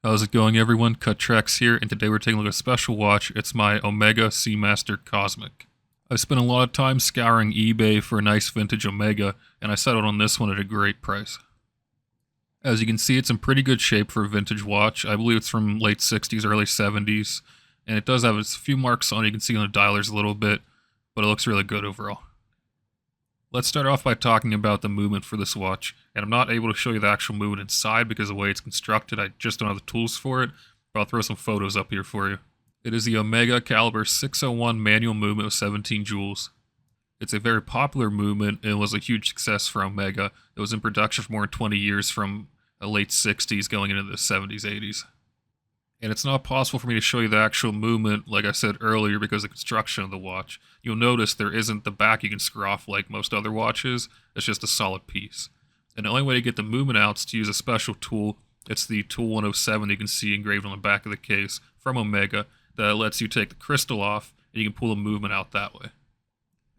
How's it going, everyone? Cut Tracks here, and today we're taking a look at a special watch. It's my Omega Seamaster Cosmic. I've spent a lot of time scouring eBay for a nice vintage Omega, and I settled on this one at a great price. As you can see, it's in pretty good shape for a vintage watch. I believe it's from late 60s, early 70s, and it does have a few marks on it. You can see on the dialers a little bit, but it looks really good overall. Let's start off by talking about the movement for this watch, and I'm not able to show you the actual movement inside because of the way it's constructed. I just don't have the tools for it, but I'll throw some photos up here for you. It is the Omega caliber 601 manual movement with 17 jewels. It's a very popular movement and was a huge success for Omega. It was in production for more than 20 years from the late 60s going into the 70s, 80s. And it's not possible for me to show you the actual movement, like I said earlier, because of the construction of the watch. You'll notice there isn't the back you can screw off like most other watches. It's just a solid piece. And the only way to get the movement out is to use a special tool. It's the Tool 107 that you can see engraved on the back of the case from Omega that lets you take the crystal off and you can pull the movement out that way.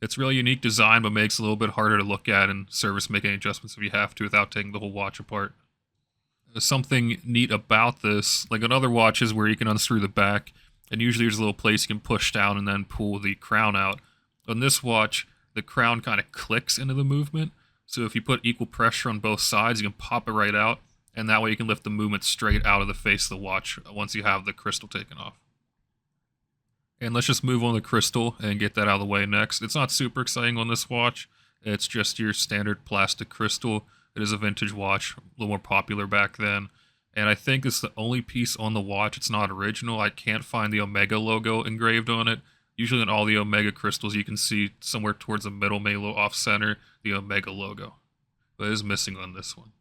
It's really unique design, but makes it a little bit harder to look at and service make any adjustments if you have to without taking the whole watch apart. There's something neat about this, like on other watches where you can unscrew the back, and usually there's a little place you can push down and then pull the crown out. On this watch, the crown kind of clicks into the movement, so if you put equal pressure on both sides, you can pop it right out, and that way you can lift the movement straight out of the face of the watch once you have the crystal taken off. And let's just move on to the crystal and get that out of the way next. It's not super exciting on this watch. It's just your standard plastic crystal. It is a vintage watch, a little more popular back then. And I think it's the only piece on the watch. It's not original. I can't find the Omega logo engraved on it. Usually in all the Omega crystals, you can see somewhere towards the middle, maybe a little off-center, the Omega logo. But it is missing on this one.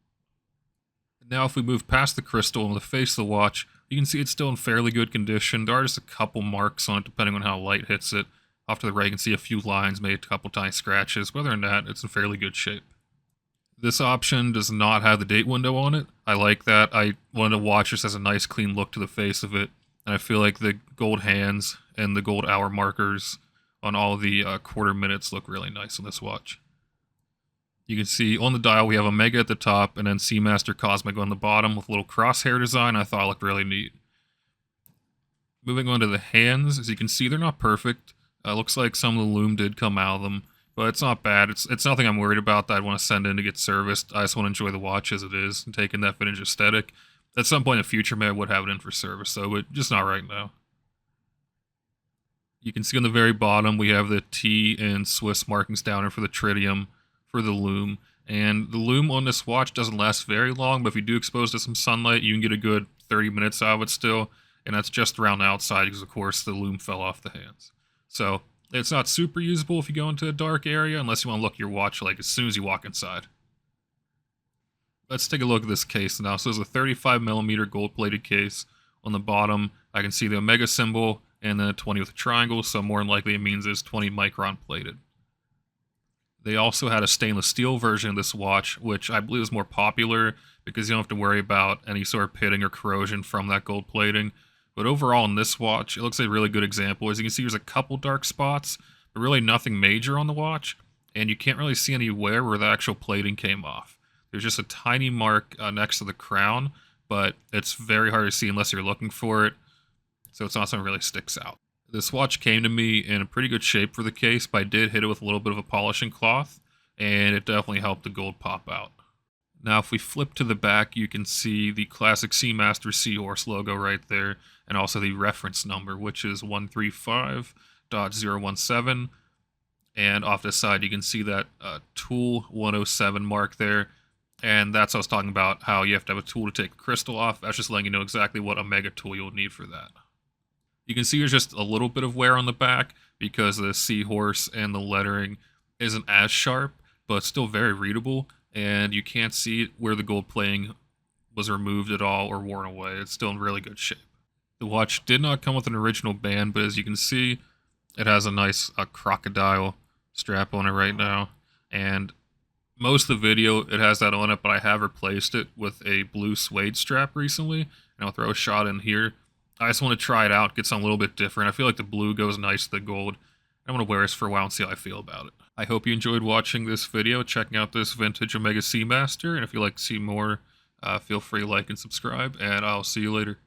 Now if we move past the crystal and the face of the watch, you can see it's still in fairly good condition. There are just a couple marks on it depending on how light hits it. Off to the right you can see a few lines, maybe a couple tiny scratches. Other than that, it's in fairly good shape. This option does not have the date window on it. I like that. I wanted to watch this as a nice clean look to the face of it. And I feel like the gold hands and the gold hour markers on all the quarter minutes look really nice on this watch. You can see on the dial we have Omega at the top and then Seamaster Cosmic on the bottom with a little crosshair design. I thought it looked really neat. Moving on to the hands, as you can see they're not perfect. Looks like some of the lume did come out of them. But it's not bad. It's nothing I'm worried about that I'd want to send in to get serviced. I just want to enjoy the watch as it is and take in that vintage aesthetic. At some point in the future, maybe I would have it in for service, though, but just not right now. You can see on the very bottom, we have the T and Swiss markings down here for the tritium, for the lume. And the lume on this watch doesn't last very long, but if you do expose to some sunlight, you can get a good 30 minutes out of it still. And that's just around the outside because, of course, the lume fell off the hands. So it's not super usable if you go into a dark area, unless you want to look at your watch like as soon as you walk inside. Let's take a look at this case now. So there's a 35mm gold-plated case. On the bottom, I can see the Omega symbol and then a 20 with a triangle, so more than likely it means it's 20 micron plated. They also had a stainless steel version of this watch, which I believe is more popular because you don't have to worry about any sort of pitting or corrosion from that gold plating. But overall in this watch, it looks like a really good example. As you can see, there's a couple dark spots, but really nothing major on the watch. And you can't really see any wear where the actual plating came off. There's just a tiny mark next to the crown, but it's very hard to see unless you're looking for it. So it's not something that really sticks out. This watch came to me in a pretty good shape for the case, but I did hit it with a little bit of a polishing cloth, and it definitely helped the gold pop out. Now if we flip to the back, you can see the classic Seamaster Seahorse logo right there, and also the reference number, which is 135.017. And off the side, you can see that Tool 107 mark there. And that's what I was talking about, how you have to have a tool to take the crystal off. That's just letting you know exactly what Omega tool you'll need for that. You can see there's just a little bit of wear on the back because the seahorse and the lettering isn't as sharp, but still very readable. And you can't see where the gold plating was removed at all or worn away. It's still in really good shape. The watch did not come with an original band, but as you can see, it has a nice crocodile strap on it right now. And most of the video, it has that on it, but I have replaced it with a blue suede strap recently. And I'll throw a shot in here. I just want to try it out, get something a little bit different. I feel like the blue goes nice with the gold. I'm going to wear this for a while and see how I feel about it. I hope you enjoyed watching this video, checking out this vintage Omega Seamaster. And if you'd like to see more Feel free to like and subscribe, and I'll see you later.